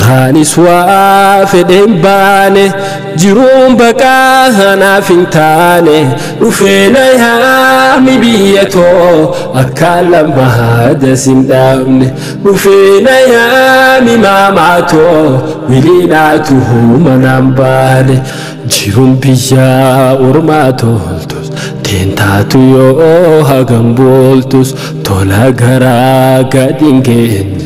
duraanis waa fedhen baane jiruun baqaa hanaaf hin taane dhufeena yaami biyyatoo akka lammaada sin dhaabne dhufeena yaami maamaatoo wiliinaatuhu manaan baane jiruun biyyaa ormaa toltus teentaatu yoo hagam booltus tola garaa gadin geenye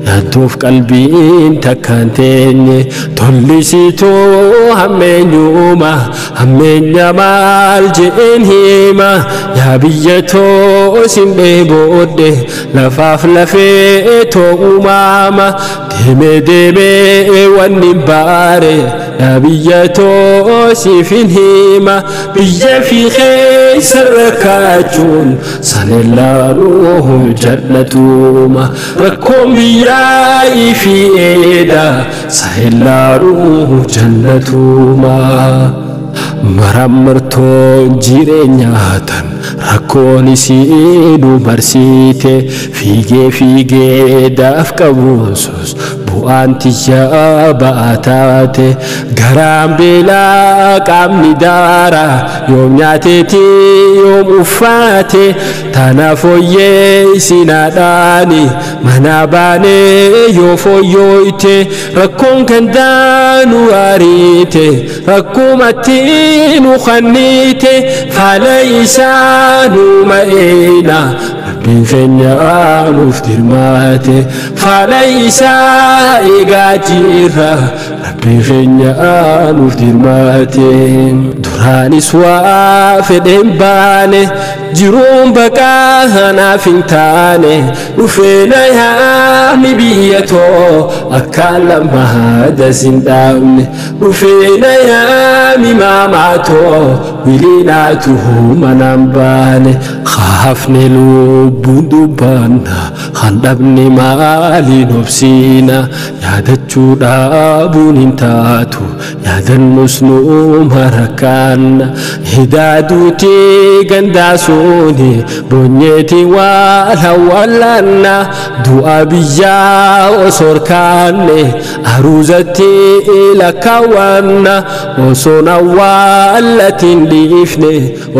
yaadoof qalbiin takkaan teenye tollisituu hammeenyuma hammeenya maal je'een hima yaa biyyatoo isin dheeboodde lafaaf lafee too uumama deemee wanni baare yaa biyyatoo siif hin hima biyya fi keessa rakkaachuun sanellaanuhu jannatuma rakkoon biyyaa ifi eeda sanellaanuhu jannatuma marammartoon jireenyaatan rakkoon isiidhu barsiite fiigee daaf qabuunsus bu'aan tiyyaa ba'aa taate garaan beelaa qaamni daara yoom nyaateeti yoom uffaate tanaaf fooyyee isinaadhaani mana baanee yoo fooyyooyte rakkoon kan daanu ariite rakkumatti nu khannite faala isaanu ma'eena rabbiin keenya nuuf dirmaate faala isaa eegaa jirra rabbiin keenya nuuf dirmaate duraanis waa fedhen baane jiruun baqaa hanaaf hin taane dhufeena yaami biyyatoo akka lammaada sin dhaabne dhufeena yaami maamaatoo wiliinaatuhu manaan baane haafne lubbuun dubbanna kan dhabne maaliin obsiina yaadachuu dhaabuun hin taatu yaadannus nuuma rakkaanna hidaaduutii gandaasuuni bonyeetii waan hawwalanna du'a biyyaa osoo kaanne aruuzatti lakkaawwanna osoon awwaalatiin dhiifne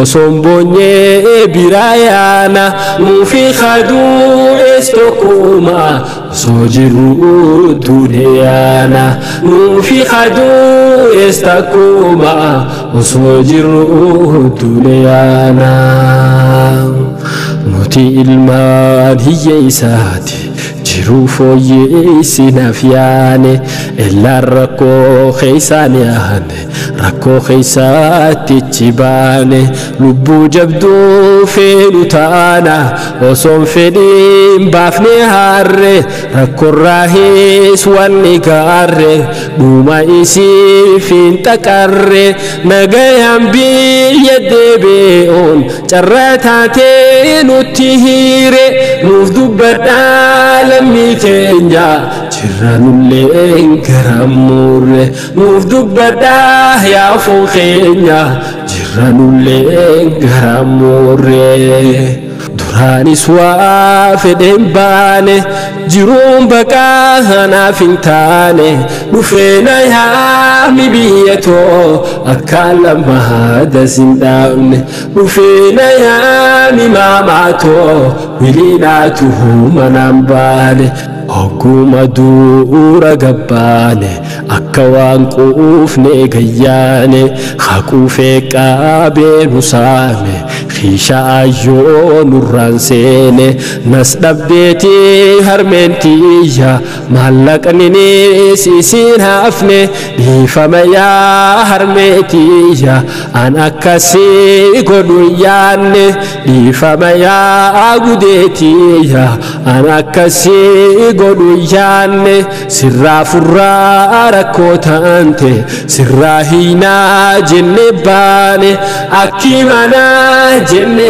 osoon bonyee biraayana nuufi khaduu estokuma osoo jiru duuniyaana nuufi khaduu estakuma osoo jiru duuniyaana nuti ilmaan hiyyeessaati jiru fooyyee isinaaf yaane illaan rakkoo keessaan yaane rakkoo keessaatti ichi baane lubbuu jabduu feenu taana osoon fedhiin baafne harre rakkoorraahis wanni gaarre dhuma isiif hin xaqarre nagayaan biyya deebi'uun carraa taatee nutti hiire nuuf dubbadhaa lammii keenya jirra nullee garamurre nuuf dubbadhaa yaa foon keenya jirra nullee garamurre duraanis waa fedhen baane jiruun baqaa hanaaf hin taane dhufeena yaami biyyatoo akka lammaada sin dhaabne dhufeena yaami maamaatoo wiliinaatuhu manaan baane hogguma duura gabbaane akka waan quufne gayyaane haquufee qaabeenu saame khiisha ayyoo nurraan seene nas dhabdeetii harmeentiyya maallaqninis isiin hafne dhiifama yaa harmeetiyya an akkasii godhu yaanne dhiifama yaa gudeetiyya an akkasii godhu yaanne sirraa furraa rakkoo taante sirraa hiinaa jenne baane akki manaa jenne